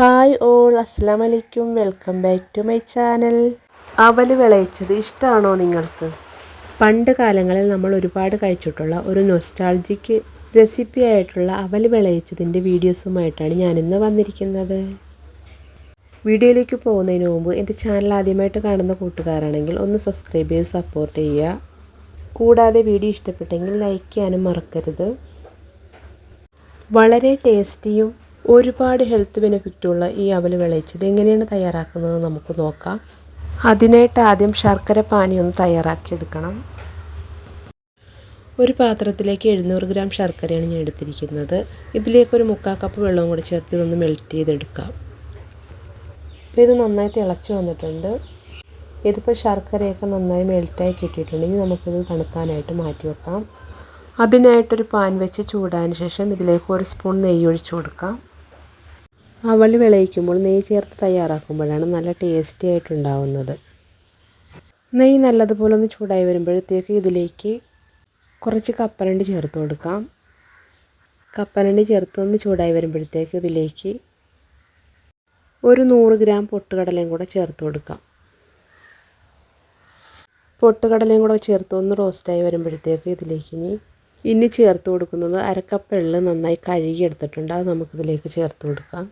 Hi all, അസ്സലാമു അലൈക്കും. Welcome back to my channel. അവൽ വിളയിച്ചത് ഇഷ്ടമാണോ നിങ്ങൾക്ക്? പണ്ട് കാലങ്ങളിൽ നമ്മൾ ഒരുപാട് കഴിച്ചിട്ടുള്ള ഒരു നൊസ്റ്റാൾജിക് റെസിപ്പി ആയിട്ടുള്ള അവൽ വിളയിച്ചതിൻ്റെ വീഡിയോസുമായിട്ടാണ് ഞാനിന്ന് വന്നിരിക്കുന്നത്. വീഡിയോയിലേക്ക് പോകുന്നതിന് മുമ്പ് എൻ്റെ ചാനൽ ആദ്യമായിട്ട് കാണുന്ന കൂട്ടുകാരാണെങ്കിൽ ഒന്ന് സബ്സ്ക്രൈബ് ചെയ്ത് സപ്പോർട്ട് ചെയ്യുക. കൂടാതെ വീഡിയോ ഇഷ്ടപ്പെട്ടെങ്കിൽ ലൈക്ക് ചെയ്യാനും മറക്കരുത്. വളരെ ടേസ്റ്റിയും ഒരുപാട് ഹെൽത്ത് ബെനിഫിറ്റുള്ള ഈ അവൽ വിളയിച്ചത് എങ്ങനെയാണ് തയ്യാറാക്കുന്നത് നമുക്ക് നോക്കാം. അതിനായിട്ട് ആദ്യം ശർക്കര പാനി ഒന്ന് തയ്യാറാക്കിയെടുക്കണം. ഒരു പാത്രത്തിലേക്ക് 700 ഗ്രാം ശർക്കരയാണ് ഞാൻ എടുത്തിരിക്കുന്നത്. ഇതിലേക്ക് ഒരു 3/4 കപ്പ് വെള്ളവും കൂടി ചേർത്ത് ഇതൊന്ന് മെൽറ്റ് ചെയ്തെടുക്കാം. അപ്പോൾ ഇത് നന്നായി തിളച്ച് വന്നിട്ടുണ്ട്. ഇതിപ്പോൾ ശർക്കരയൊക്കെ നന്നായി മെൽറ്റായി കിട്ടിയിട്ടുണ്ടെങ്കിൽ നമുക്കിത് തണുക്കാനായിട്ട് മാറ്റി വെക്കാം. അതിനായിട്ടൊരു പാൻ വെച്ച് ചൂടായതിന് ശേഷം ഇതിലേക്ക് 1 സ്പൂൺ നെയ്യ് ഒഴിച്ചു കൊടുക്കാം. അവൽ വിളയിക്കുമ്പോൾ നെയ്യ് ചേർത്ത് തയ്യാറാക്കുമ്പോഴാണ് നല്ല ടേസ്റ്റി ആയിട്ടുണ്ടാവുന്നത്. നെയ്യ് നല്ലതുപോലെ ഒന്ന് ചൂടായി വരുമ്പോഴത്തേക്ക് ഇതിലേക്ക് കുറച്ച് കപ്പലണ്ടി ചേർത്ത് കൊടുക്കാം. കപ്പലണ്ടി ചേർത്ത് ഒന്ന് ചൂടായി വരുമ്പോഴത്തേക്ക് ഇതിലേക്ക് ഒരു 100 ഗ്രാം പൊട്ടുകടലയും കൂടെ ചേർത്ത് കൊടുക്കാം. പൊട്ടുകടലയും കൂടെ ചേർത്ത് ഒന്ന് റോസ്റ്റായി വരുമ്പോഴത്തേക്ക് ഇതിലേക്ക് ഇനി ചേർത്ത് കൊടുക്കുന്നത് 1/2 കപ്പ് എള്ള് നന്നായി കഴുകി എടുത്തിട്ടുണ്ട്. അത് നമുക്കിതിലേക്ക് ചേർത്ത് കൊടുക്കാം.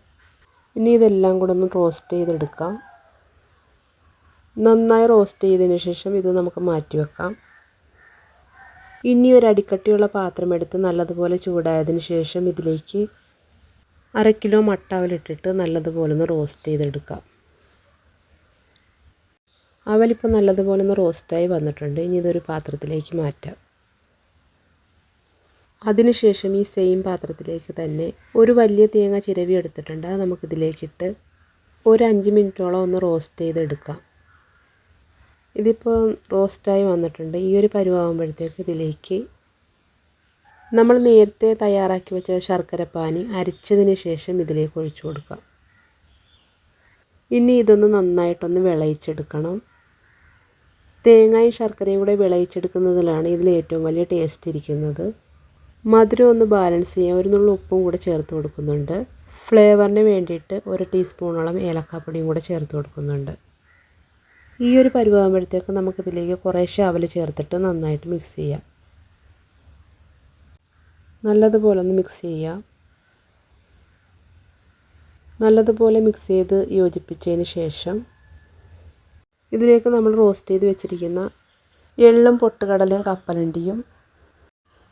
ഇനി ഇതെല്ലാം കൂടെ ഒന്ന് റോസ്റ്റ് ചെയ്തെടുക്കാം. നന്നായി റോസ്റ്റ് ചെയ്തതിന് ശേഷം ഇത് നമുക്ക് മാറ്റി വെക്കാം. ഇനി ഒരു അടിക്കട്ടിയുള്ള പാത്രം എടുത്ത് നല്ലതുപോലെ ചൂടായതിന് ശേഷം ഇതിലേക്ക് 1/2 കിലോ മട്ട അവലിട്ടിട്ട് നല്ലതുപോലെ ഒന്ന് റോസ്റ്റ് ചെയ്തെടുക്കാം. അവലിപ്പോൾ നല്ലതുപോലെ ഒന്ന് റോസ്റ്റായി വന്നിട്ടുണ്ട്. ഇനി ഇതൊരു പാത്രത്തിലേക്ക് മാറ്റാം. അതിനുശേഷം ഈ സെയിം പാത്രത്തിലേക്ക് തന്നെ ഒരു വലിയ തേങ്ങ ചിരവി എടുത്തിട്ടുണ്ട്. അത് നമുക്കിതിലേക്കിട്ട് ഒരു 5 മിനിറ്റോളം ഒന്ന് റോസ്റ്റ് ചെയ്തെടുക്കാം. ഇതിപ്പോൾ റോസ്റ്റായി വന്നിട്ടുണ്ട്. ഈ ഒരു പരുവാകുമ്പോഴത്തേക്ക് ഇതിലേക്ക് നമ്മൾ നേരത്തെ തയ്യാറാക്കി വെച്ച ശർക്കര പാനി അരിച്ചതിന് ശേഷം ഇതിലേക്ക് ഒഴിച്ചു കൊടുക്കാം. ഇനി ഇതൊന്ന് നന്നായിട്ടൊന്ന് വിളയിച്ചെടുക്കണം. തേങ്ങയും ശർക്കരയും കൂടെ വിളയിച്ചെടുക്കുന്നതിലാണ് ഇതിൽ ഏറ്റവും വലിയ ടേസ്റ്റ് ഇരിക്കുന്നത്. മധുരം ഒന്ന് ബാലൻസ് ചെയ്യാൻ ഒരു നുള്ളു ഉപ്പും കൂടെ ചേർത്ത് കൊടുക്കുന്നുണ്ട്. ഫ്ലേവറിന് വേണ്ടിയിട്ട് 1 ടീസ്പൂണോളം ഏലക്കാപ്പൊടിയും കൂടെ ചേർത്ത് കൊടുക്കുന്നുണ്ട്. ഈ ഒരു പരുവാകുമ്പോഴത്തേക്ക് നമുക്കിതിലേക്ക് കുറേശ്ശെ അവൽ ചേർത്തിട്ട് നന്നായിട്ട് മിക്സ് ചെയ്യാം. നല്ലതുപോലെ ഒന്ന് മിക്സ് ചെയ്യാം. നല്ലതുപോലെ മിക്സ് ചെയ്ത് യോജിപ്പിച്ചതിന് ശേഷം ഇതിലേക്ക് നമ്മൾ റോസ്റ്റ് ചെയ്ത് വെച്ചിരിക്കുന്ന എള്ളും പൊട്ടുകടലയും കപ്പലണ്ടിയും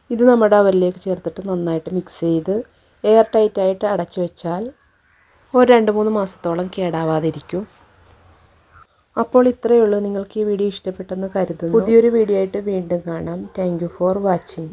ഇത് നമ്മുടെ അവലിലേക്ക് ചേർത്തിട്ട് നന്നായിട്ട് മിക്സ് ചെയ്ത് എയർ ടൈറ്റായിട്ട് അടച്ചു വെച്ചാൽ ഒരു 2-3 മാസത്തോളം കേടാവാതിരിക്കും. അപ്പോൾ ഇത്രയേ ഉള്ളൂ. നിങ്ങൾക്ക് ഈ വീഡിയോ ഇഷ്ടപ്പെട്ടെന്ന് കരുതുന്നു. പുതിയൊരു വീഡിയോ ആയിട്ട് വീണ്ടും കാണാം. Thank you for watching.